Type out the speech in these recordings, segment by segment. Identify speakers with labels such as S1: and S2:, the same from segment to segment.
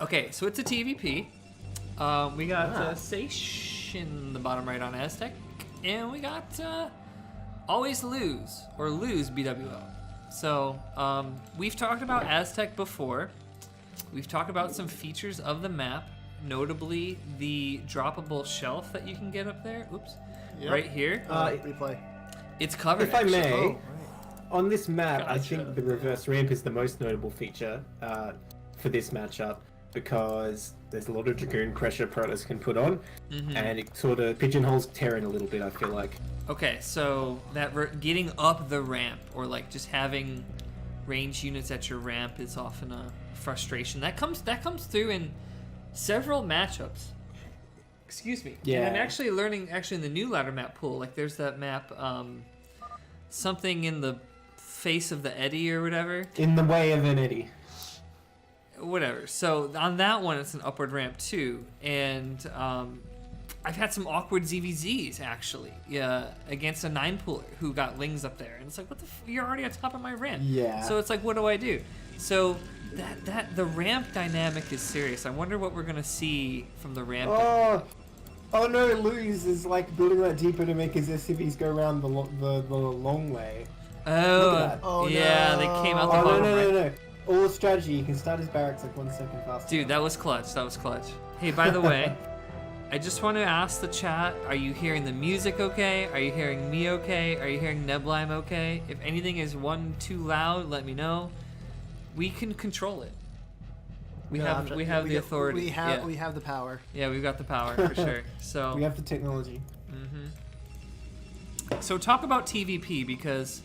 S1: Okay, so it's a TVP. We got Seiche in the bottom right on Aztec, and we got Alwayslose or Lose BWL. So we've talked about Aztec before. We've talked about some features of the map, notably the droppable shelf that you can get up there. Oops, right here.
S2: Replay.
S1: It's covered.
S3: If I may,
S2: Oh, right.
S3: on this map, I
S1: Gotcha.
S3: think the reverse ramp is the most notable feature for this matchup because there's a lot of Dragoon pressure Protoss can put on, and it sort of pigeonholes Terran a little bit, I feel like.
S1: Okay, so that getting up the ramp or like just having ranged units at your ramp is often a frustration. That comes through in several matchups. Excuse me.
S3: Yeah.
S1: And I'm actually learning in the new ladder map pool. Like there's that map, something in the face of the eddy or whatever.
S3: In the way of an eddy.
S1: Whatever. So on that one, it's an upward ramp too, and I've had some awkward ZVZs actually, against a 9-pooler who got lings up there, and it's like, what the? You're already on top of my ramp.
S3: Yeah.
S1: So it's like, what do I do? So that the ramp dynamic is serious. I wonder what we're gonna see from the ramp.
S3: Oh no, Lose is like building that deeper to make his SCVs go around the long way. Look at that.
S2: Oh,
S1: yeah,
S2: no.
S1: they came out the
S3: Oh
S1: bottom right.
S3: no. All strategy, you can start his barracks like 1 second faster.
S1: Dude, that was clutch. That was clutch. Hey, by the way, I just want to ask the chat, are you hearing the music okay? Are you hearing me okay? Are you hearing Neblime okay? If anything is too loud, let me know. We can control it. We have the authority.
S2: We have the power.
S1: Yeah, we've got the power for sure. So
S3: We have the technology.
S1: So talk about TVP because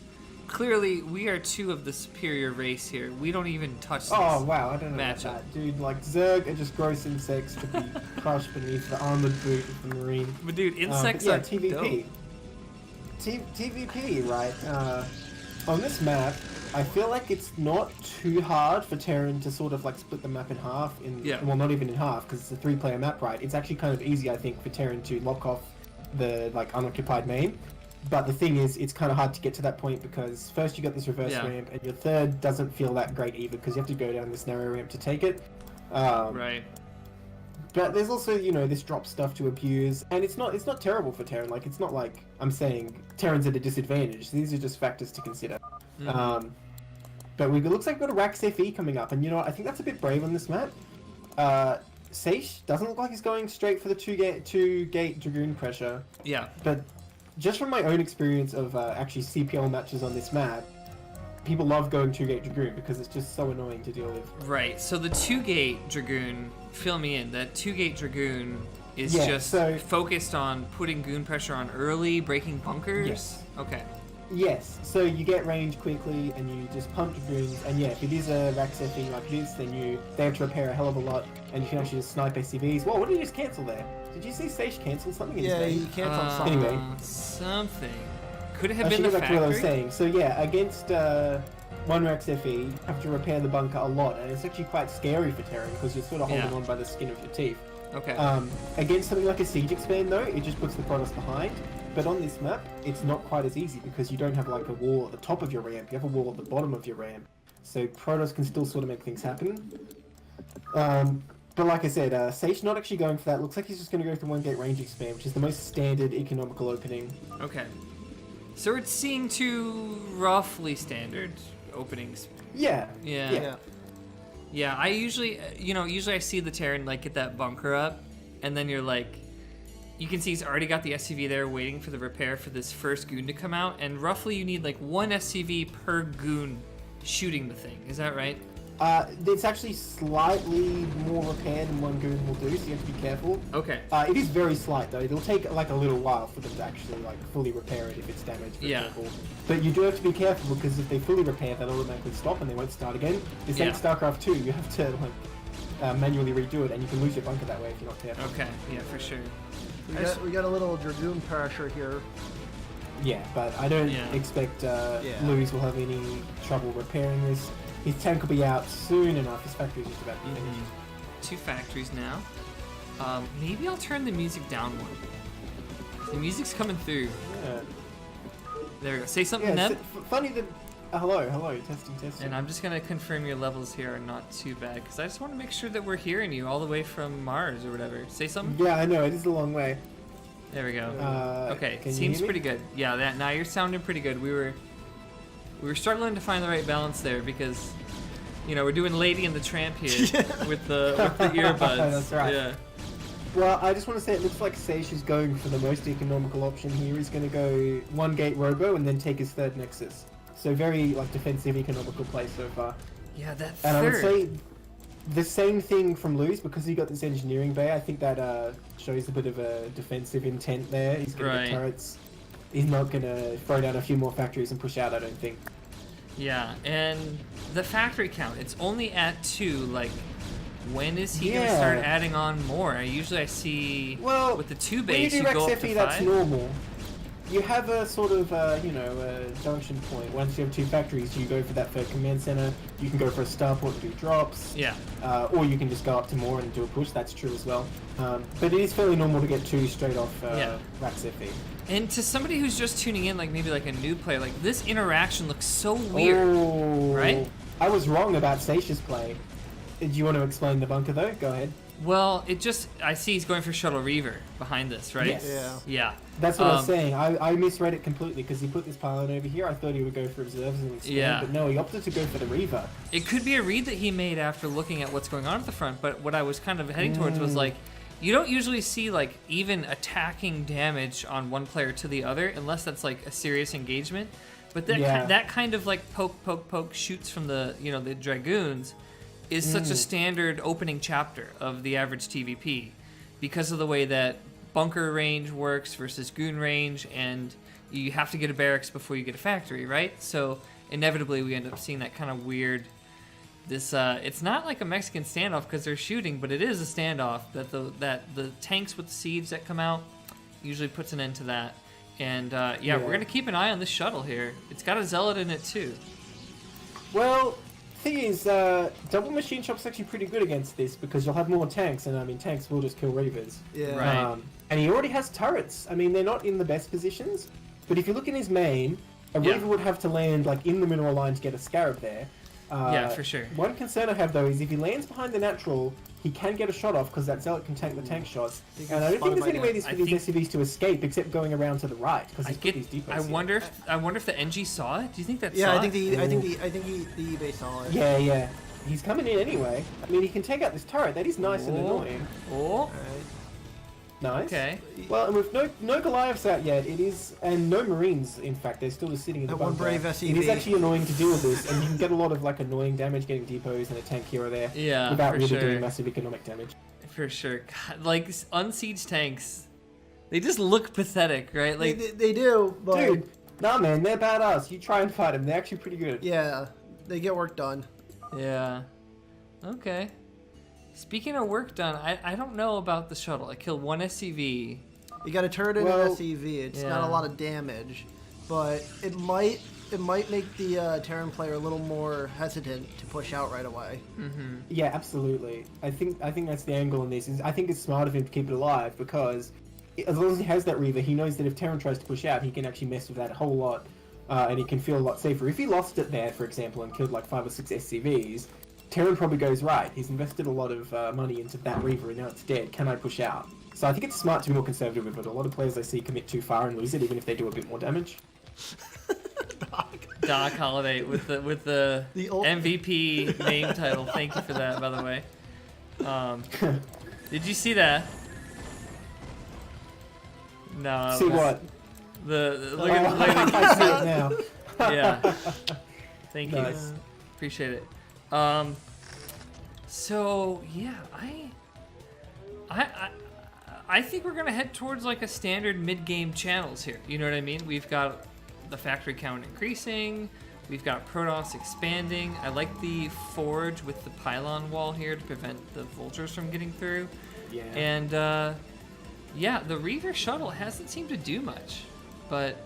S1: clearly we are two of the superior race here. We don't even touch this.
S3: Oh wow, I don't know about
S1: matchup.
S3: that. Dude, like Zerg are just gross insects to be crushed beneath the armored boot of the Marine.
S1: But dude, insects
S3: yeah,
S1: are
S3: TVP.
S1: dope.
S3: TVP, right? On this map, I feel like it's not too hard for Terran to sort of like split the map in half. Well, not even in half because it's a 3-player map, right? It's actually kind of easy, I think, for Terran to lock off the like unoccupied main. But the thing is, it's kind of hard to get to that point because first you got this reverse ramp, and your third doesn't feel that great either because you have to go down this narrow ramp to take it.
S1: Right.
S3: But there's also, this drop stuff to abuse, and it's not terrible for Terran. Like, it's not like I'm saying Terran's at a disadvantage. These are just factors to consider. But it looks like we've got a Rax FE coming up, and I think that's a bit brave on this map. Seiche doesn't look like he's going straight for the two gate Dragoon pressure.
S1: Yeah.
S3: But just from my own experience of actually CPL matches on this map, people love going 2-gate Dragoon because it's just so annoying to deal with.
S1: Right, so the 2-gate Dragoon, fill me in, that 2-gate Dragoon is
S3: so
S1: focused on putting goon pressure on early, breaking bunkers?
S3: Yes.
S1: Okay.
S3: Yes, so you get range quickly and you just pump Dragoons, and yeah, if it is a Rax FE like this, then they have to repair a hell of a lot, and you can actually just snipe SCVs. Whoa, what did you just cancel there? Did you see Seiche cancel something in his
S2: Yeah,
S3: game?
S2: he canceled something.
S3: Anyway.
S1: Something. Could it have
S3: I
S1: been
S3: should
S1: the
S3: go back to what I was
S1: factory?
S3: saying. So yeah, against one Rax FE, you have to repair the bunker a lot, and it's actually quite scary for Terran because you're sort of holding on by the skin of your teeth.
S1: Okay.
S3: Against something like a Siege Expand though, it just puts the Protoss behind. But on this map, it's not quite as easy because you don't have like a wall at the top of your ramp, you have a wall at the bottom of your ramp. So Protoss can still sort of make things happen. But like I said, Seiche not actually going for that. Looks like he's just going to go for 1-gate range expand, which is the most standard economical opening.
S1: Okay. So we're seeing two roughly standard openings.
S3: Yeah.
S1: Yeah, I usually I see the Terran like get that bunker up, and then you're like, you can see he's already got the SCV there waiting for the repair for this first goon to come out, and roughly you need like 1 SCV per goon shooting the thing. Is that right?
S3: It's actually slightly more repair than 1 goon will do, so you have to be careful.
S1: Okay.
S3: It is very slight though. It'll take like a little while for them to actually like fully repair it if it's damaged, for example. But you do have to be careful because if they fully repair, they'll automatically stop and they won't start again. This ain't StarCraft 2. You have to like manually redo it, and you can lose your bunker that way if you're not careful.
S1: Okay. Yeah, for sure.
S2: We got a little Dragoon pressure here.
S3: Yeah, but I don't expect Louis will have any trouble repairing this. His tank will be out soon enough. His factory's just about to be finished.
S1: 2 factories now. Maybe I'll turn the music down one. The music's coming through.
S3: Yeah.
S1: There we go. Say something,
S3: Yeah,
S1: Neb.
S3: funny that Hello, testing.
S1: And I'm just gonna confirm your levels here are not too bad, because I just want to make sure that we're hearing you all the way from Mars or whatever. Say something?
S3: Yeah, I know, it is a long way.
S1: There we go. Okay,
S3: can you
S1: seems
S3: hear me?
S1: pretty good. Yeah, now you're sounding pretty good. We were struggling to find the right balance there because, you know, we're doing Lady and the Tramp here with the earbuds.
S3: That's right.
S1: Yeah.
S3: Well, I just want to say it looks like Seiche is going for the most economical option here. He's going to go 1 gate Robo and then take his 3rd Nexus. So very like defensive, economical play so far.
S1: Yeah, that
S3: And I would
S1: third.
S3: say the same thing from Lose because he got this engineering bay. I think that shows a bit of a defensive intent there. He's going to get turrets. He's not going to throw down a few more factories and push out, I don't think.
S1: Yeah, and the factory count, it's only at 2. Like, when is he going to start adding on more? I see with the 2 base, you go up to 5.
S3: That's normal. You have a sort of, a junction point. Once you have 2 factories, you go for that 3rd command center. You can go for a starport and do drops.
S1: Yeah.
S3: Or you can just go up to more and do a push. That's true as well. But it is fairly normal to get 2 straight off Rax FE.
S1: And to somebody who's just tuning in, like maybe like a new player, like this interaction looks so weird, right?
S3: I was wrong about Seiche's play. Do you want to explain the bunker though? Go ahead.
S1: Well, I see he's going for Shuttle Reaver behind this, right?
S3: Yes.
S1: Yeah.
S3: That's what I was saying. I misread it completely because he put this pylon over here. I thought he would go for observers and expand, but no, he opted to go for the Reaver.
S1: It could be a read that he made after looking at what's going on at the front, but what I was kind of heading towards was like, you don't usually see like even attacking damage on one player to the other unless that's like a serious engagement. But that kind of like poke shoots from the the Dragoons is such a standard opening chapter of the average TVP because of the way that bunker range works versus goon range, and you have to get a barracks before you get a factory, right? So inevitably we end up seeing that kind of weird. It's not like a Mexican standoff because they're shooting, but it is a standoff that the tanks with the siege that come out usually puts an end to that. And we're gonna keep an eye on this shuttle here. It's got a zealot in it too.
S3: Well, thing is, double machine shop's actually pretty good against this because you'll have more tanks, and I mean tanks will just kill Reavers.
S2: Yeah.
S1: Right.
S3: And he already has turrets. I mean they're not in the best positions, but if you look in his main, a Reaver would have to land like in the mineral line to get a Scarab there.
S1: For sure.
S3: One concern I have though is if he lands behind the natural, he can get a shot off because that zealot can tank the tank shots. And I don't think there's any way for these SCVs to escape except going around to the right because he's put these depots.
S1: I wonder if the NG saw it. Do you think that's
S2: I think the base saw it.
S3: Yeah. He's coming in anyway. I mean, he can take out this turret. That is nice and annoying.
S2: Alright.
S3: Nice.
S1: Okay.
S3: Well, and with no Goliaths out yet, it is, and no Marines. In fact, they're still just sitting in the bunker.
S2: One brave SCV.
S3: It is actually annoying to deal with this, and you can get a lot of like annoying damage getting depots and a tank here or there.
S1: Yeah,
S3: without
S1: for
S3: really
S1: sure.
S3: doing massive economic damage.
S1: For sure. God, like unsieged tanks, they just look pathetic, right? Like
S2: they do, but
S3: dude, nah, man, they're badass. You try and fight them; they're actually pretty good.
S2: yeah, they get work done.
S1: Yeah. Okay. Speaking of work done, I don't know about the shuttle. I killed 1 SCV.
S2: You got a turret and an SCV. It's not a lot of damage, but it might make the Terran player a little more hesitant to push out right away.
S1: Mm-hmm.
S3: Yeah, absolutely. I think that's the angle in this. I think it's smart of him to keep it alive because as long as he has that Reaver, he knows that if Terran tries to push out, he can actually mess with that a whole lot, and he can feel a lot safer. If he lost it there, for example, and killed like 5 or 6 SCVs, Terran probably goes, right, he's invested a lot of money into that Reaver and now it's dead. Can I push out? So I think it's smart to be more conservative with it. A lot of players I see commit too far and lose it, even if they do a bit more damage.
S1: Doc Holiday with the MVP name title. Thank you for that, by the way. Did you see that? No.
S3: See what?
S1: Look at
S3: I see it now.
S1: Yeah. Thank you.
S3: Nice.
S1: Appreciate it. So yeah, I think we're gonna head towards like a standard mid-game channels here. You know what I mean? We've got the factory count increasing. We've got Protoss expanding. I like the forge with the pylon wall here to prevent the vultures from getting through.
S3: Yeah.
S1: And the Reaver shuttle hasn't seemed to do much, but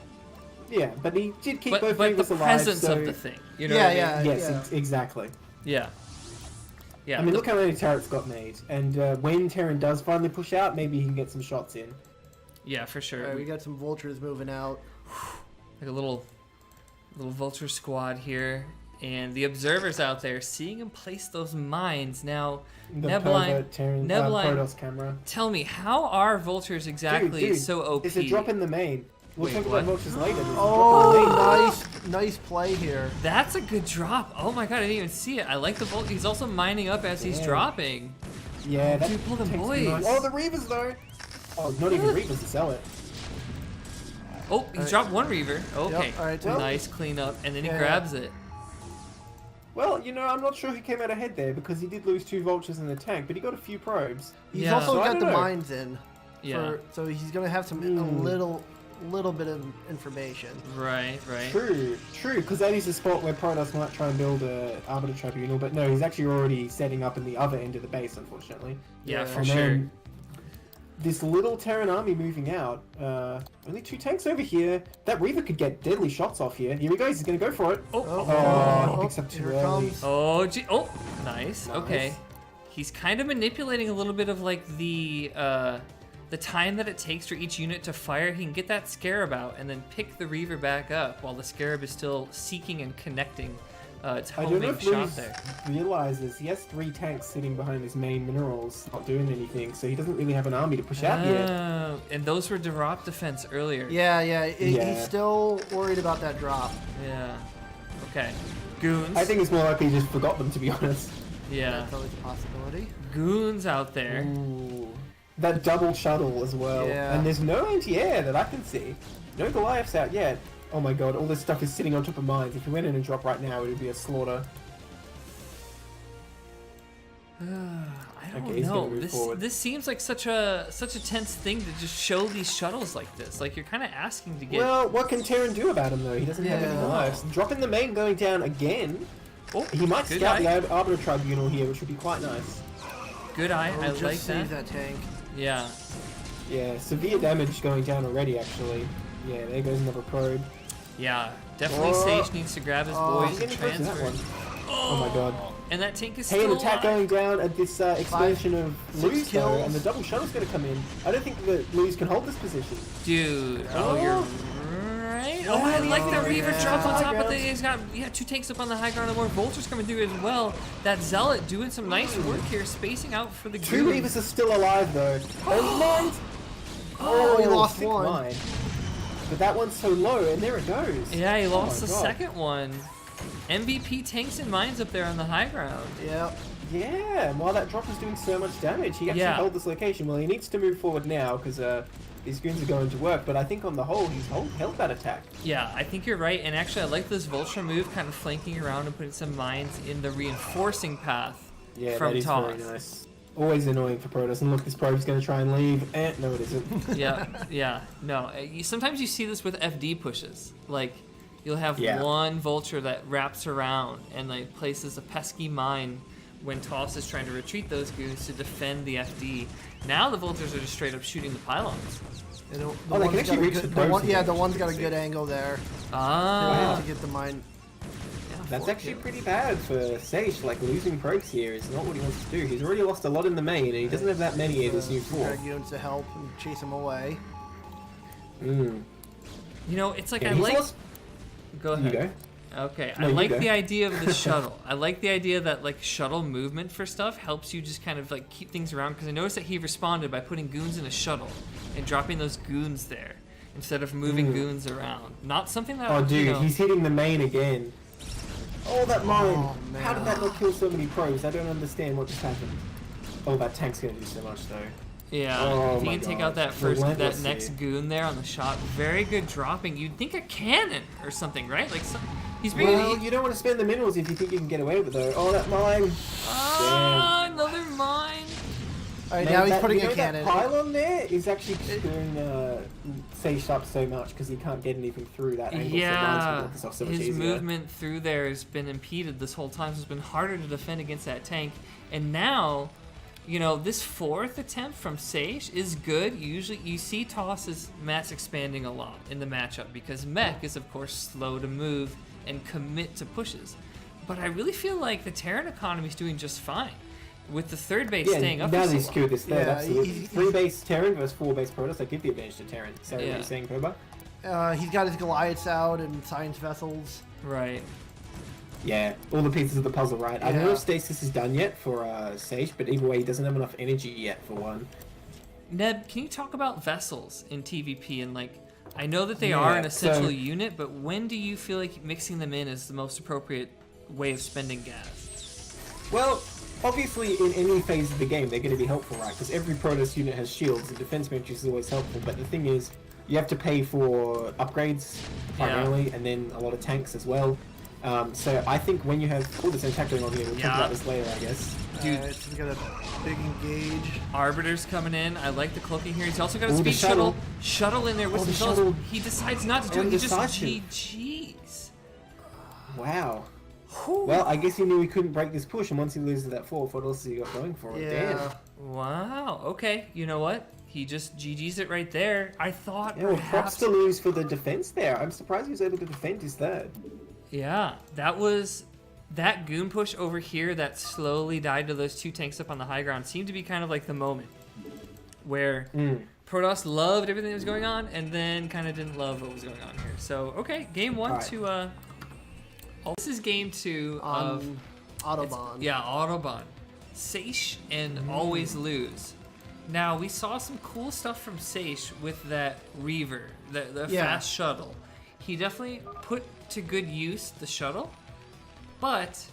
S3: yeah, but he did keep both
S1: but
S3: Reavers
S1: the
S3: alive.
S1: presence
S3: So...
S1: of the thing, you know what I mean?
S3: Yes, exactly.
S1: Yeah.
S3: I mean, look how many turrets got made, and when Terran does finally push out, maybe he can get some shots in.
S1: Yeah, for sure.
S2: Right, we got some vultures moving out.
S1: Like a little Little Vulture squad here. And the observers out there seeing him place those mines. Now, Neblime,
S3: Protoss camera.
S1: Tell me, how are Vultures exactly
S3: dude,
S1: so OP?
S3: It's a drop in the main. We'll talk about Vultures later.
S2: Oh, nice play here.
S1: That's a good drop. Oh my god, I didn't even see it. I like the Vulture. He's also mining up as he's dropping.
S3: Yeah, that's
S1: pull the boys.
S3: Oh, the Reavers though. Oh, not even Reavers to sell it.
S1: Oh, he dropped one Reaver. Okay,
S2: yep, all right,
S1: nice cleanup, and then he grabs it.
S3: Well, you know, I'm not sure he came out ahead there because he did lose 2 Vultures in the tank, but he got a few probes.
S2: He's also got the mines in.
S1: Yeah.
S2: So he's gonna have some a little bit of information.
S1: Right.
S3: True, because that is a spot where Protoss might try and build a Arbiter Tribunal, but no, he's actually already setting up in the other end of the base, unfortunately.
S1: Yeah, for sure.
S3: This little Terran army moving out. Only 2 tanks over here. That Reaver could get deadly shots off here. Here he goes. He's going to go for it. He picks up too early.
S1: Oh, gee. Oh, nice. Okay. He's kind of manipulating a little bit of like the time that it takes for each unit to fire. He can get that Scarab out and then pick the Reaver back up while the Scarab is still seeking and connecting. It's homing shot there.
S3: Realizes he has 3 tanks sitting behind his main minerals, not doing anything, so he doesn't really have an army to push out yet.
S1: And those were drop defense earlier.
S2: Yeah. He's still worried about that drop.
S1: Yeah. Okay. Goons.
S3: I think it's more likely he just forgot them, to be honest.
S1: Yeah.
S2: That's always a possibility.
S1: Goons out there.
S3: Ooh. That double shuttle as well.
S2: Yeah.
S3: And there's no anti-air that I can see. No Goliaths out yet. Oh my god, all this stuff is sitting on top of mines. If you went in and dropped right now, it would be a slaughter.
S1: I don't know. This seems like such a tense thing to just show these shuttles like this. Like you're kind of asking to get.
S3: Well, what can Terran do about him though? He doesn't have any lives. Dropping the main going down again. Oh, he might scout the Arbiter Tribunal here, which would be quite nice.
S1: Good eye. I like
S2: that tank.
S1: Yeah.
S3: Yeah, severe damage going down already. Actually. Yeah, there goes another probe.
S1: Yeah, definitely Seiche needs to grab his boys and transfer.
S3: Oh my god.
S1: And that tank is still
S3: an attack going down at this expansion of Lose
S2: kills.
S3: and the double shuttle's going to come in. I don't think that Lose can hold this position.
S1: Dude, you're right. Oh, I like the Reaver drop on top, but then he's got 2 tanks up on the high ground and more Vultures coming through as well. That Zealot doing some nice work here, spacing out for the
S3: 2 Reavers are still alive though.
S2: Oh, he lost one.
S3: Mine. But that one's so low, and there it goes.
S1: Yeah, he lost the second one. MVP tanks and mines up there on the high ground.
S2: Yep.
S3: Yeah, and while that drop is doing so much damage, he actually held this location. Well, he needs to move forward now, because these goons are going to work, but I think on the whole, he's held that attack.
S1: Yeah, I think you're right, and actually I like this Vulture move, kind of flanking around and putting some mines in the reinforcing path from
S3: that is
S1: Toss.
S3: Very nice. Always annoying for Protoss, and look, this probe's going to try and leave. No, it isn't.
S1: yeah, no. Sometimes you see this with FD pushes. Like, you'll have one Vulture that wraps around and like places a pesky mine when Toss is trying to retreat those goons to defend the FD. Now the Vultures are just straight up shooting the pylons.
S2: They can actually reach the probes. The one's got a good angle there. To get the mine.
S3: That's actually pretty bad for Seiche. Like, losing probes here is not what he wants to do. He's already lost a lot in the main, and he doesn't have that many in his new fort.
S2: Units to help and chase him away.
S1: You know, it's like I like. Go ahead.
S3: You go.
S1: Okay, I like the idea of the shuttle. I like the idea that like shuttle movement for stuff helps you just kind of like keep things around. Because I noticed that he responded by putting goons in a shuttle and dropping those goons there instead of moving goons around. Not something that.
S3: Oh, dude, he's hitting the main again. Oh, that mine!
S2: Oh,
S3: how did that not kill so many probes? I don't understand what just happened. Oh, that tank's gonna do so much though.
S1: Yeah, if you can take out that next goon there on the shot, very good dropping. You'd think a cannon or something, right? Like he's bringing.
S3: Well, you don't want to spend the minerals if you think you can get away with it though. Oh, that mine!
S1: Another mine!
S2: Alright, now he's putting a cannon.
S3: That pylon there is actually screwing Seiche up so much because he can't get anything through that angle.
S1: Yeah,
S3: so so
S1: his movement through there has been impeded this whole time, so it's been harder to defend against that tank. And now, you know, this 4th attempt from Seiche is good. Usually, you see Toss's mass expanding a lot in the matchup because Mech is, of course, slow to move and commit to pushes. But I really feel like the Terran economy is doing just fine. With the 3rd base staying up
S3: now
S1: for
S3: they
S1: so
S3: skewed this third,
S2: Yeah,
S3: absolutely. 3 base Terran versus 4 base Protoss, I give the advantage to Terran. Is that what you're saying, Boba?
S2: He's got his Goliaths out and science vessels.
S1: Right.
S3: Yeah, all the pieces of the puzzle, right?
S2: Yeah.
S3: I don't know if Stasis is done yet for Seiche, but either way, he doesn't have enough energy yet for one.
S1: Neb, can you talk about vessels in TVP and like? I know that they are an essential unit, but when do you feel like mixing them in is the most appropriate way of spending gas?
S3: Well, obviously, in any phase of the game, they're going to be helpful, right? Because every Protoss unit has shields, and defense matrix is always helpful. But the thing is, you have to pay for upgrades primarily, and then a lot of tanks as well. So I think when you have all this attack going on here, we'll talk about this later, I guess.
S1: Dude,
S2: we got a big engage.
S1: Arbiter's coming in. I like the cloaking here. He's also got a speed shuttle. Shuttle in there with some shells. He decides not to do it. He just GG's.
S3: Wow. Well, I guess he knew he couldn't break this push, and once he loses that 4, what else has he got going for it? Damn.
S1: Wow. Okay. You know what? He just GG's it right there. I thought
S3: well, props to lose for the defense there. I'm surprised he was able to defend his third.
S1: Yeah, that goon push over here that slowly died to those 2 tanks up on the high ground seemed to be kind of like the moment where Protoss loved everything that was going on and then kind of didn't love what was going on here. So, okay, game 1 to this is game 2 of
S2: Autobahn.
S1: Yeah, Autobahn. Seiche and Alwayslose. Now, we saw some cool stuff from Seiche with that Reaver, the fast shuttle. He definitely put to good use the shuttle, but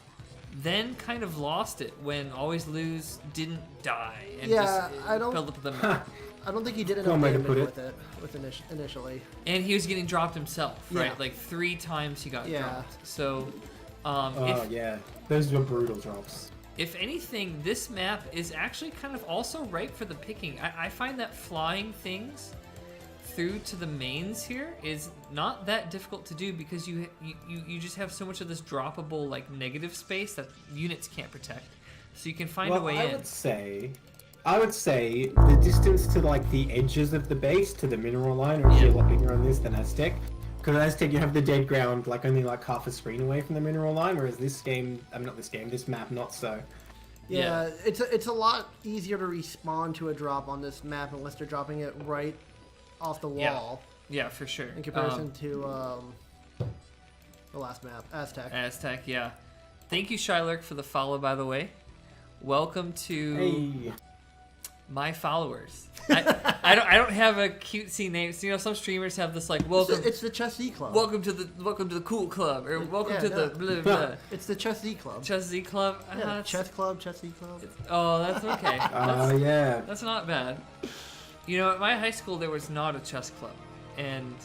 S1: then kind of lost it when Alwayslose didn't die and just build up the map.
S2: I don't think he did enough damage with it initially.
S1: And he was getting dropped himself, right? Like 3 times he got dropped. So,
S3: those were brutal drops.
S1: If anything, this map is actually kind of also ripe for the picking. I find that flying things through to the mains here is not that difficult to do because you just have so much of this droppable like negative space that units can't protect. So you can find a way in.
S3: I would say the distance to like the edges of the base to the mineral line are actually a lot bigger on this than Aztec. Because Aztec you have the dead ground like only like half a screen away from the mineral line, whereas this map not so.
S2: Yeah, it's a lot easier to respawn to a drop on this map unless they're dropping it right off the wall.
S1: Yeah, for sure.
S2: In comparison to the last map, Aztec.
S1: Aztec, yeah. Thank you, Shylark, for the follow, by the way. Welcome to my followers. I don't have a cutesy name. So, you know, some streamers have this like welcome.
S2: It's the Chess Z Club.
S1: Welcome to the cool club, or welcome to the blah blah.
S2: It's the Chess Z Club.
S1: Chess Z Club.
S2: Chess Club, Chess Z Club.
S1: Oh, that's okay. That's not bad. You know, at my high school there was not a chess club, and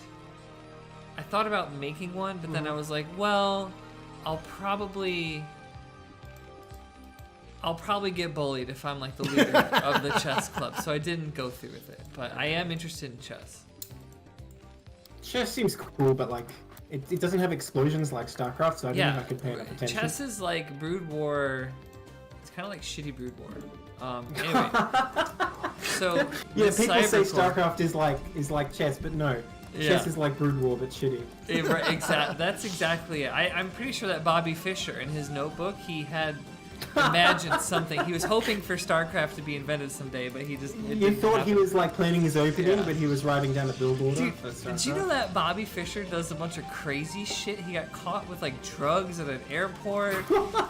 S1: I thought about making one, but then I was like, well, I'll probably get bullied if I'm like the leader of the chess club, so I didn't go through with it. But I am interested in chess.
S3: Chess seems cool, but like it doesn't have explosions like StarCraft, so I don't know if I could pay enough attention.
S1: Chess is like Brood War. It's kind of like shitty Brood War. Anyway, so
S3: people say StarCraft is like chess, but no. Chess is like Brood War, but shitty.
S1: Exactly. That's exactly it. I'm pretty sure that Bobby Fischer, in his notebook, he had imagined something. He was hoping for StarCraft to be invented someday, but he just...
S3: You thought he was like planning his opening, but he was writing down a billboard.
S1: Did you know that Bobby Fischer does a bunch of crazy shit? He got caught with like drugs at an airport.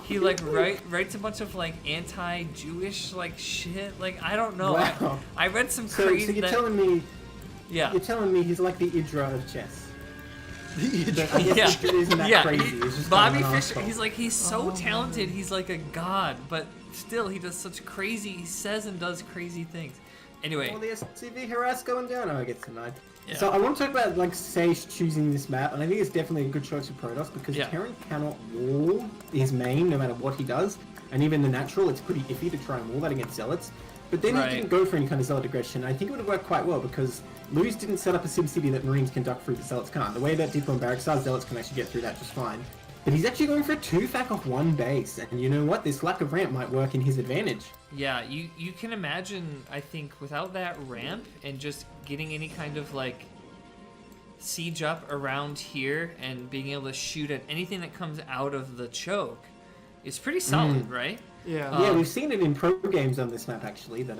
S1: He like writes a bunch of like anti-Jewish like shit. Like, I don't know.
S3: Wow.
S1: I read some crazy...
S3: So you're telling me... Yeah. You're telling me he's like the Idra of chess. Isn't that crazy?
S1: Bobby Fischer, he's so talented, he's like a god, but still he does such crazy, he says and does crazy things. Anyway.
S3: Well, the SCV harass going down, I get tonight. Yeah. So I want to talk about like Seiche choosing this map, and I think it's definitely a good choice for Protoss because Terran cannot wall his main no matter what he does, and even the natural, it's pretty iffy to try and wall that against Zealots. But then he didn't go for any kind of Zealot aggression. I think it would have worked quite well because Luz didn't set up a SimCity that Marines can duck through, the Zealots can't. The way that Depot and Barracks are, Zealots can actually get through that just fine. But he's actually going for a 2-fac off 1 base, and you know what? This lack of ramp might work in his advantage.
S1: Yeah, you can imagine, I think, without that ramp and just getting any kind of, like, siege up around here and being able to shoot at anything that comes out of the choke, it's pretty solid, right?
S2: Yeah.
S3: We've seen it in pro games on this map, actually, that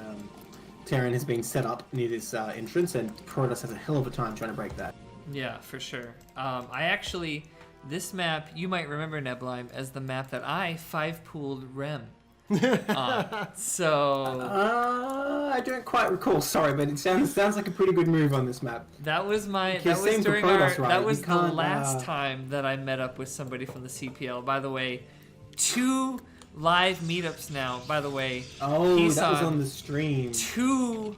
S3: Terran has been set up near this entrance, and Protoss has a hell of a time trying to break that.
S1: Yeah, for sure. I actually, this map, you might remember Neblime as the map that I 5-pooled Rem.
S3: I don't quite recall. Sorry, but it sounds like a pretty good move on this map.
S1: That was my.
S3: Because
S1: That was during our.
S3: Protoss, right?
S1: That was the last time that I met up with somebody from the CPL. By the way, 2 live meetups now. By the way.
S3: Oh, that was on the stream.
S1: Two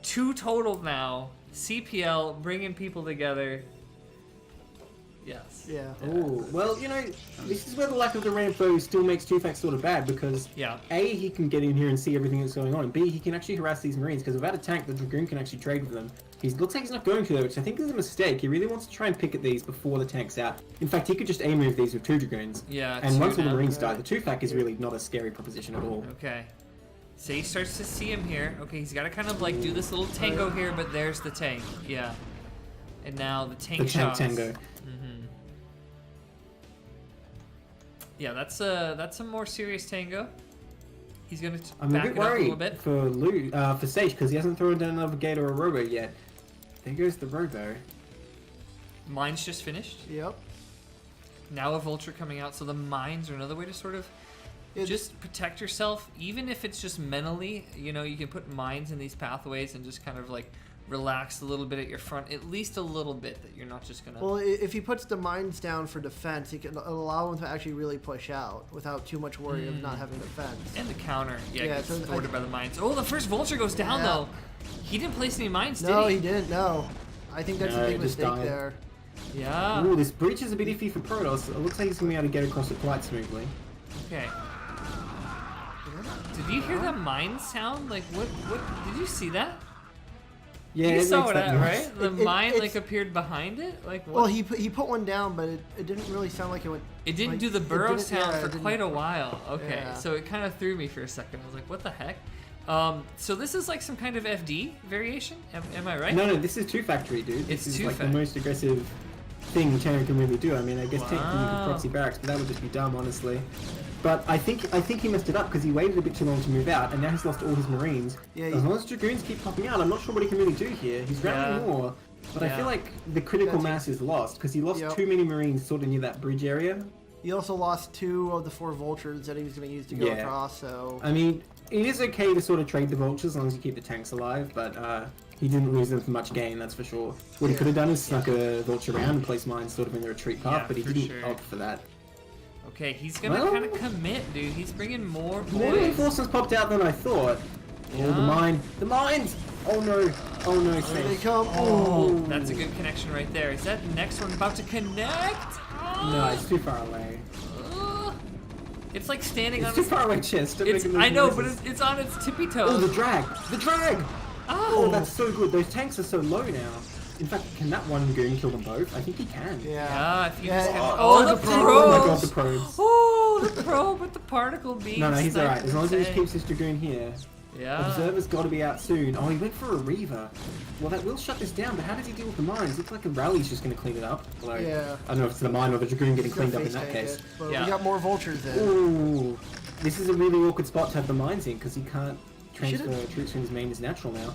S1: total now. CPL bringing people together. Yes.
S2: Yeah.
S3: Oh, well, you know, this is where the lack of the Rambo still makes Two-Fac sort of bad, because A, he can get in here and see everything that's going on, and B, he can actually harass these Marines, because without a tank, the Dragoon can actually trade with them. He looks like he's not going to, though, which I think is a mistake. He really wants to try and picket these before the tank's out. In fact, he could just aim move these with 2 Dragoons.
S1: Yeah.
S3: And once all the Marines die, the Two-Fac is really not a scary proposition at all.
S1: Okay. So he starts to see him here. Okay, he's got to kind of like do this little tango here, but there's the tank. Yeah. And now the tank shots.
S3: Tango.
S1: Yeah, that's a more serious tango. He's gonna
S3: I'm
S1: back
S3: a bit
S1: it up a
S3: worried
S1: little bit.
S3: for Seiche, because he hasn't thrown down another Gate or a Robo yet. There goes the Robo.
S1: Mine's just finished.
S2: Yep.
S1: Now a vulture coming out, so the mines are another way to sort of just protect yourself, even if it's just mentally. You know, you can put mines in these pathways and just kind of like relax a little bit at your front, at least a little bit, that you're not just gonna.
S2: Well, if he puts the mines down for defense, he can allow him to actually really push out without too much worry of not having defense.
S1: And the counter, gets
S2: so
S1: thwarted by the mines. Oh, the first vulture goes down though. He didn't place any mines, did he?
S2: No, he didn't. No, I think that's a big mistake
S3: died.
S2: there.
S1: Yeah.
S3: Ooh, this breach is a bit iffy for Protoss. It looks like he's gonna be able to get across it quite smoothly.
S1: Okay. Did you hear that mine sound? Like what? Did you see that?
S3: Yeah,
S1: you saw it,
S3: noise.
S1: right? The mine like appeared behind it. Like what?
S2: Well, he put one down, but it didn't really sound like it went.
S1: It didn't
S2: like,
S1: do the burrow sound for quite a
S2: yeah.
S1: while. Okay, so it kind of threw me for a second. I was like, what the heck? So this is like some kind of FD variation. Am I right?
S3: No, this is Two Factory, dude.
S1: It's
S3: this is
S1: Two
S3: like the most aggressive thing Terran can really do. I mean, I guess technically you could proxy barracks, but that would just be dumb, honestly. But I think he messed it up because he waited a bit too long to move out, and now he's lost all his Marines. Yeah, as long as Dragoons keep popping out, I'm not sure what he can really do here. He's routing more, but I feel like the critical mass is lost because he lost too many Marines sort of near that bridge area.
S2: He also lost 2 of the 4 vultures that he was going to use to go across. So
S3: I mean, it is okay to sort of trade the vultures as long as you keep the tanks alive, but he didn't lose them for much gain, that's for sure. What he could have done is snuck a vulture around and place mines sort of in the retreat path, but he didn't opt for that.
S1: Okay, he's gonna kind of commit, dude. He's bringing more boys.
S3: More reinforcements popped out than I thought.
S1: Yeah.
S3: Oh, the mines! Oh no,
S2: there they come.
S1: Oh, that's a good connection right there. Is that the next one about to connect?
S3: No, it's too far away.
S1: It's like standing on.
S3: It's too far away, chest.
S1: I know, but it's on its tippy toes.
S3: Oh, the drag! The drag! Oh, that's so good. Those tanks are so low now. In fact, can that one goon kill them both? I think he can.
S1: Yeah. If you just
S2: the
S1: probes!
S3: Oh my god, the probes.
S1: Oh, the probe with the particle beam.
S3: No, he's alright. As long as he just keeps his dragoon here.
S1: Yeah.
S3: Observer's got to be out soon. Oh, he went for a Reaver. Well, that will shut this down, but how does he deal with the mines? Looks like a rally's just going to clean it up. Like, I don't know if it's the mine or the dragoon getting cleaned up in that case.
S2: But we got more vultures in.
S3: Ooh, this is a really awkward spot to have the mines in because he can't transfer troops from his main as natural now.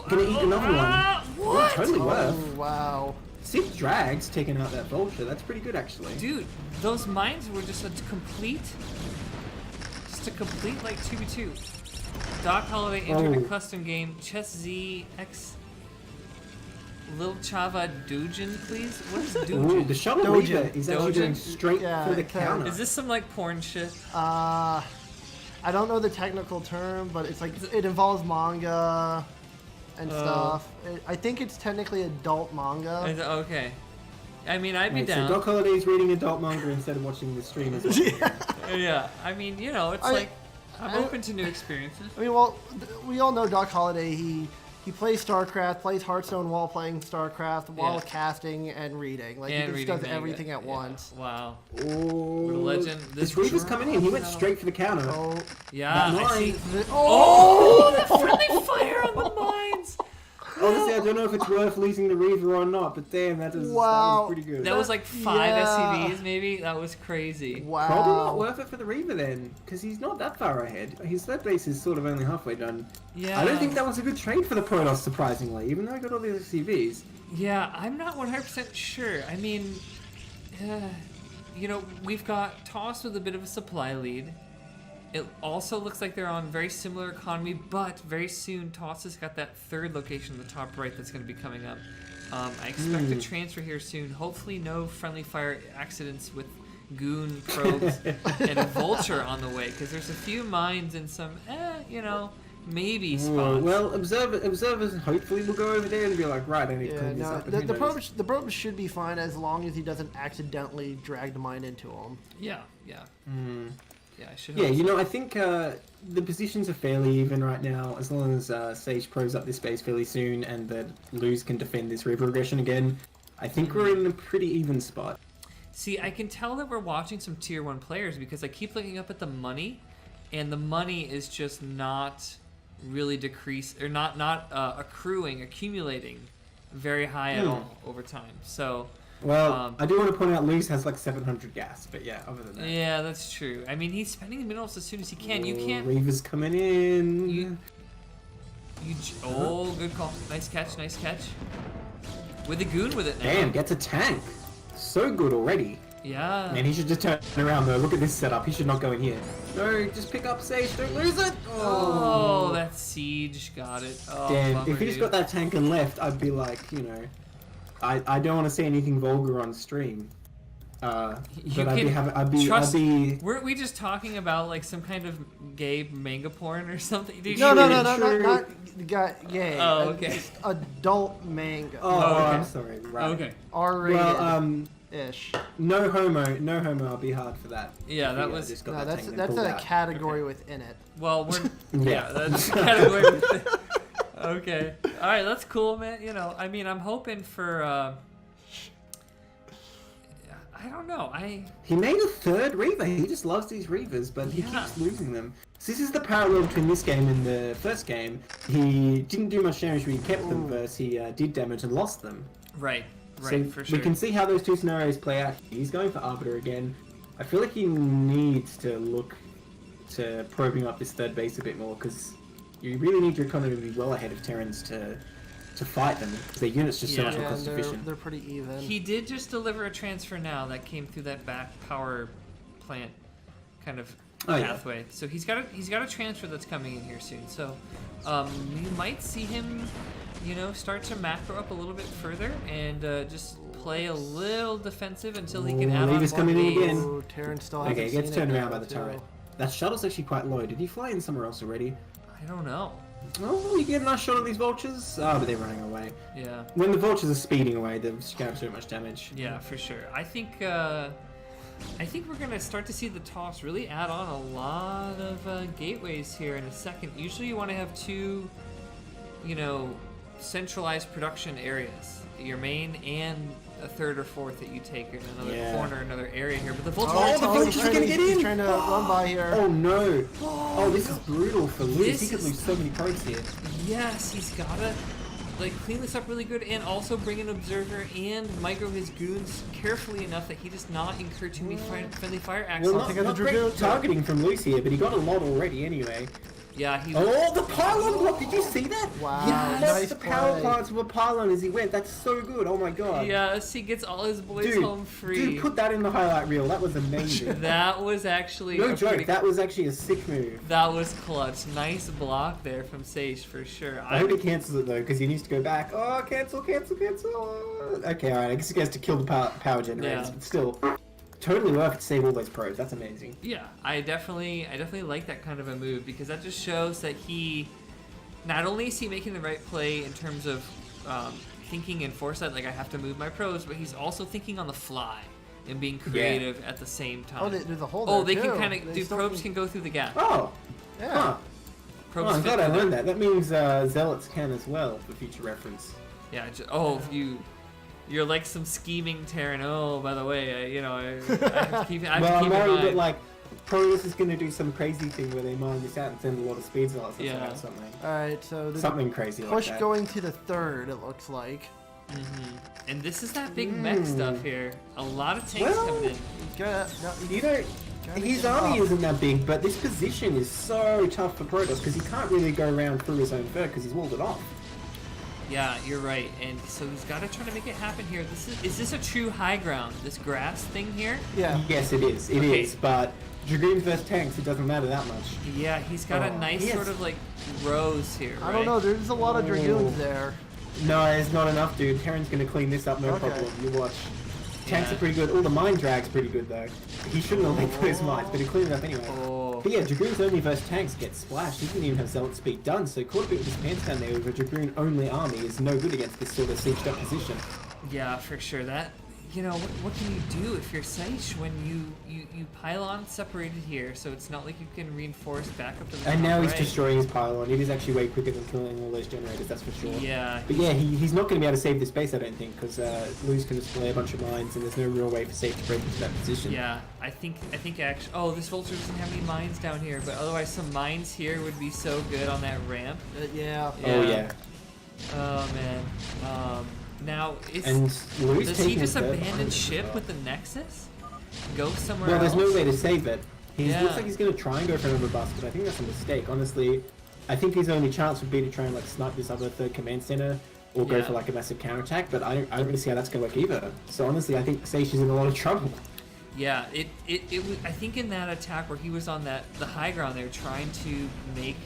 S3: Gonna eat another one.
S1: What?
S3: Totally worth.
S2: Oh, wow.
S3: 6 drags taking out that vulture. That's pretty good, actually.
S1: Dude, those mines were just a complete like 2v2. Doc Holiday entered a custom game. Chess Z X Lil Chava Dujin, please? What is Dujin?
S3: Ooh, the Shuttle Reaver is actually going straight for the counter.
S1: Is this some like porn shit?
S2: I don't know the technical term, but it's like it involves manga and stuff. I think it's technically adult manga.
S1: Okay. I mean, I'd be down.
S3: So Doc Holiday is reading adult manga instead of watching the stream as well.
S1: Yeah. I mean, you know, it's like I'm open to new experiences.
S2: I mean, well, we all know Doc Holiday. He plays StarCraft, plays Hearthstone while playing StarCraft, while casting and reading. Like he just does everything at once.
S1: Wow.
S3: Oh,
S1: what a legend!
S3: This Reaver's coming in. He went straight for the counter.
S1: Yeah.
S3: I see.
S1: Oh, that friendly fire on the mines.
S3: Honestly, I don't know if it's worth losing the Reaver or not, but damn, that was pretty good.
S1: That was like 5 SCVs, maybe? That was crazy.
S2: Wow.
S3: Probably not worth it for the Reaver then, because he's not that far ahead. His third base is sort of only halfway done.
S1: Yeah.
S3: I don't think that was a good trade for the Protoss, surprisingly, even though I got all these SCVs.
S1: Yeah, I'm not 100% sure. I mean, you know, we've got Toss with a bit of a supply lead. It also looks like they're on very similar economy, but very soon Toss has got that third location in the top right that's going to be coming up. I expect a transfer here soon. Hopefully no friendly fire accidents with goon probes and a vulture on the way, because there's a few mines and some, you know, maybe spots.
S3: Well, observers hopefully will go over there and be like, right, I need to clean this up.
S2: The probe should be fine as long as he doesn't accidentally drag the mine into him.
S1: Yeah. Yeah, I should.
S3: Yeah, you know, I think the positions are fairly even right now. As long as Seiche probes up this base fairly soon and that Luz can defend this Reaver aggression again, I think we're in a pretty even spot.
S1: See, I can tell that we're watching some tier 1 players because I keep looking up at the money, and the money is just not really accumulating very high at all over time. So.
S3: Well, I do want to point out Luz has like 700 gas, but yeah, other than that.
S1: Yeah, that's true. I mean, he's spending the minerals as soon as he can. You can't.
S3: Reaver's coming in.
S1: Good call. Nice catch. With a goon with it now.
S3: Damn, gets a tank. So good already.
S1: Yeah.
S3: Man, he should just turn around though. Look at this setup. He should not go in here. No, just pick up Seiche. Don't lose it.
S1: Oh, that siege got it. Oh,
S3: damn,
S1: bummer,
S3: if he just got that tank and left, I'd be like, you know. I don't want to say anything vulgar on stream, but I'd be.
S1: Weren't we just talking about like some kind of gay manga porn or something?
S2: No, not gay.
S1: Oh, okay.
S2: Just adult manga.
S3: Oh,
S1: okay.
S3: I'm sorry. Right.
S1: Okay.
S2: R-rated.
S3: Well,
S2: ish.
S3: No homo. I'll be hard for that.
S1: Yeah, that was.
S3: Just
S2: No,
S3: that's
S2: a category within it.
S1: Well, we're.
S3: Yeah,
S1: that's a category within. Okay. All right, that's cool, man. You know, I mean, I'm hoping for. I don't know.
S3: He made a third Reaver. He just loves these Reavers, but he keeps losing them. So this is the parallel between this game and the first game. He didn't do much damage, but he kept them. Versus he did damage and lost them.
S1: Right.
S3: So
S1: for sure.
S3: we can see how those two scenarios play out. He's going for Arbiter again. I feel like he needs to look to probing up this third base a bit more, because you really need your economy to be well ahead of Terrans to fight them, because their units just so much more cost efficient.
S2: They're pretty even.
S1: He did just deliver a transfer now that came through that back power plant kind of pathway. Yeah. So he's got a transfer that's coming in here soon. So we might see him, you know, start to macro up a little bit further and just play a little defensive until he can add on more
S3: coming in again.
S2: Ooh, Terran still hasn't
S3: he gets
S2: seen
S3: turned
S2: it
S3: around by
S2: yet,
S3: the
S2: too.
S3: turret. That shuttle's actually quite low. Did he fly in somewhere else already?
S1: I don't know.
S3: Oh, you get a nice shot of these vultures. Oh, but they're running away.
S1: Yeah.
S3: When the vultures are speeding away, they're just going so much damage.
S1: Yeah, for sure. I think we're gonna start to see the Toss really add on a lot of gateways here in a second. Usually, you want to have two, you know, centralized production areas. Your main and a third or fourth that you take in another corner, another area here. But the vultures
S3: the vultures are gonna get in!
S2: He's trying to run by here.
S3: Oh no! Oh, this is brutal for Luz. He could lose so many probes here.
S1: Yes, he's gotta like clean this up really good and also bring an observer and micro his goons carefully enough that he does not incur too many friendly fire actions.
S3: Well, not great targeting from Luz here, but he got a lot already anyway.
S1: Yeah, he.
S3: Oh, the pylon block! Did you see that?
S2: Wow,
S3: Yes,
S2: nice
S3: the power plants with a pylon as he went. That's so good. Oh my god.
S1: Yes, he gets all his boys home free.
S3: Dude, put that in the highlight reel. That was amazing.
S1: That was actually
S3: no joke. That was actually a sick move.
S1: That was clutch. Nice block there from Seiche for sure.
S3: I hope he cancels it though, because he needs to go back. Oh, cancel. Okay, alright. I guess he has to kill the power generators, but still. Totally worth it to save all those probes. That's amazing.
S1: Yeah, I definitely like that kind of a move, because that just shows that he, not only is he making the right play in terms of thinking and foresight, like I have to move my probes, but he's also thinking on the fly and being creative at the same time.
S2: Oh, there's a hole
S1: there
S2: too.
S1: can kind of probes can go through the gap.
S3: Oh,
S2: yeah.
S3: Huh.
S1: Probes
S3: I'm glad I learned that. That means zealots can as well, for future reference.
S1: Yeah. You're like some scheming Terran. Oh, by the way, I have to keep in mind.
S3: Well, I'm worried that like Protoss is going to do some crazy thing where they mine this out and send a lot of speed zealots or something.
S2: Alright, so
S3: something crazy like that.
S2: Push going to the 3rd, it looks like.
S1: And this is that big mech stuff here. A lot of tanks coming in.
S3: His army isn't that big, but this position is so tough for Protoss because he can't really go around through his own fur because he's walled it off.
S1: Yeah, you're right, and so he's got to try to make it happen here. Is this a true high ground? This grass thing here?
S3: Yeah. Yes, it is. It is, but Dragoons versus tanks, it doesn't matter that much.
S1: Yeah, he's got a nice sort of like rows here. Right?
S2: I don't know. There's a lot of Dragoons there.
S3: No, it's not enough, dude. Terran's gonna clean this up, no problem. You watch. Tanks are pretty good. Oh, the mine drag's pretty good though. He shouldn't have let those mines, but he cleaned it up anyway. But yeah, Dragoons only versus tanks get splashed. He didn't even have Zealot speed done, so caught a bit with his pants down there with a Dragoon only army is no good against this sort of sieged up position.
S1: Yeah, for sure. That, you know, what can you do if you're Seiche when you pylon separated here, so it's not like you can reinforce back up to the
S3: And now he's
S1: right.
S3: destroying his pylon. It is actually way quicker than killing all those generators, that's for sure.
S1: Yeah.
S3: But yeah, he's not going to be able to save this base, I don't think, because Luz can display a bunch of mines, and there's no real way for Seiche to break into that position.
S1: Yeah, I think actually. Oh, this vulture doesn't have any mines down here, but otherwise some mines here would be so good on that ramp.
S2: Yeah.
S3: Oh yeah.
S1: Oh man. Now does he just abandon ship with the Nexus? Go somewhere else?
S3: Well, there's no way to save it. He looks like he's going to try and go for another bust, but I think that's a mistake. Honestly, I think his only chance would be to try and like snipe this other 3rd command center or go for like a massive counterattack, but I don't really see how that's going to work either. So honestly, I think Seiche is in a lot of trouble.
S1: Yeah, it was, I think in that attack where he was on the high ground there trying to make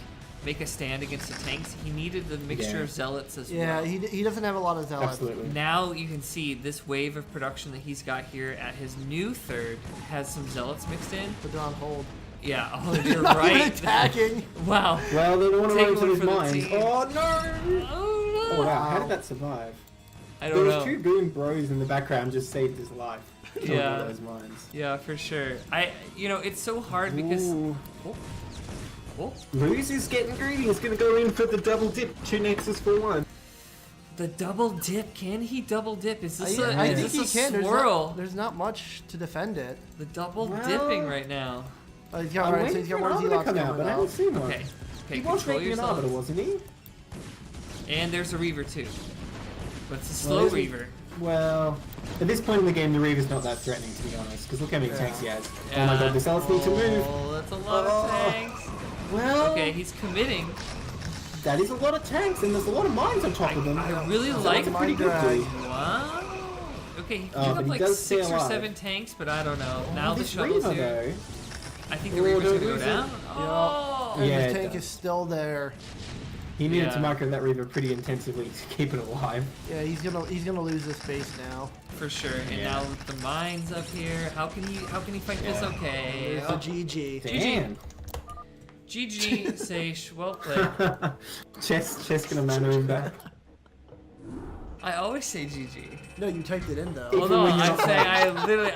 S1: a stand against the tanks, he needed the mixture of zealots as well.
S2: Yeah, he doesn't have a lot of zealots.
S3: Absolutely.
S1: Now you can see this wave of production that he's got here at his new 3rd has some zealots mixed in.
S2: But they're on hold.
S1: Yeah, oh, you're right.
S2: Attacking.
S1: Wow.
S3: Well, they don't want to run into his mines.
S1: Oh no!
S3: Oh wow, how did that survive?
S1: I don't know.
S3: Those 2 goon bros in the background just saved his life.
S1: Yeah.
S3: Those mines.
S1: Yeah, for sure. It's so hard because.
S3: Luz is getting greedy. He's going to go in for the double dip. 2 Nexus for 1.
S1: The double dip. Can he double dip? Is this
S2: I think he can.
S1: Swirl?
S2: There's not much to defend it.
S1: The double dipping right now.
S2: He's got one Zealots coming out,
S3: but I haven't seen one.
S1: Okay,
S3: he was
S1: control
S3: making an
S1: yourself.
S3: arbiter, wasn't he?
S1: And there's a Reaver too. But it's a slow Reaver.
S3: Well, at this point in the game, the Reaver's not that threatening, to be honest, because look how many tanks he has. Oh my god, the Zealots need to move.
S1: Oh, that's a lot of tanks.
S3: Well,
S1: okay, he's committing.
S3: That is a lot of tanks, and there's a lot of mines on top of them.
S1: I really like
S3: pretty good dude.
S1: Wow. Okay, he can have like 6 or 7 tanks, but I don't know. Now the shuttle's
S3: Reaver,
S1: here.
S3: though.
S1: I think the Reaver's gonna go down. Oh.
S2: And the tank is still there.
S3: He needed to micro that Reaver pretty intensively to keep it alive.
S2: Yeah, he's gonna lose this base now.
S1: For sure. And now with the mines up here, how can he fight this? Okay.
S2: So GG.
S3: Damn.
S1: GG, Seiche. Well played.
S3: Chess gonna mana him back.
S1: I always say GG.
S2: No, you typed it in though.
S1: Well, no, I'm saying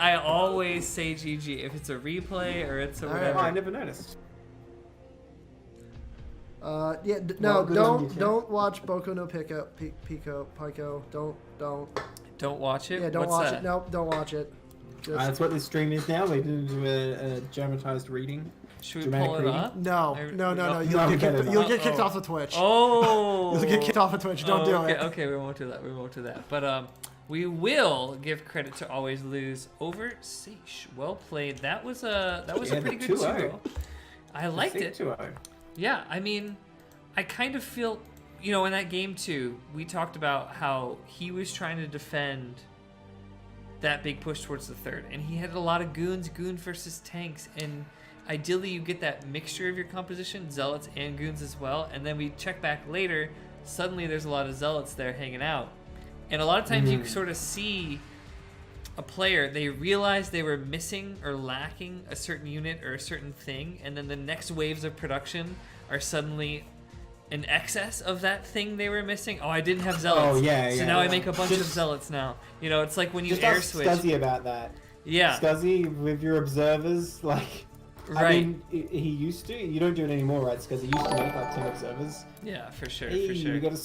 S1: I always say GG if it's a replay or it's a whatever.
S3: Oh, I never noticed.
S2: Don't watch Boku no Pico. Don't
S1: watch it.
S2: Yeah, don't
S1: What's
S2: watch
S1: that?
S2: it. Nope, don't watch it.
S3: That's what this stream is now. We did a dramatized reading.
S1: Should we pull it up?
S2: No. You'll get kicked off of Twitch.
S1: Oh.
S2: You'll get kicked off of Twitch. Don't do it.
S1: Okay, we won't do that. But we will give credit to Alwayslose over Seiche. Well played. That was a pretty good 2-0. I liked it.
S3: 2-0.
S1: Yeah, I mean, I kind of feel, in that game too, we talked about how he was trying to defend that big push towards the 3rd, and he had a lot of goon versus tanks, and ideally you get that mixture of your composition, zealots and goons as well, and then we check back later, suddenly there's a lot of zealots there hanging out. And a lot of times you sort of see a player, they realize they were missing or lacking a certain unit or a certain thing, and then the next waves of production are suddenly in excess of that thing they were missing. Oh, I didn't have zealots.
S3: Oh, yeah.
S1: So now I make a bunch of zealots now. It's like when you air switch.
S3: Just Scuzzy about that.
S1: Yeah.
S3: Scuzzy, with your observers, like...
S1: Right.
S3: I mean, he used to. You don't do it anymore, right? Scuzzy used to make like 10 observers.
S1: Yeah, for sure.
S3: You gotta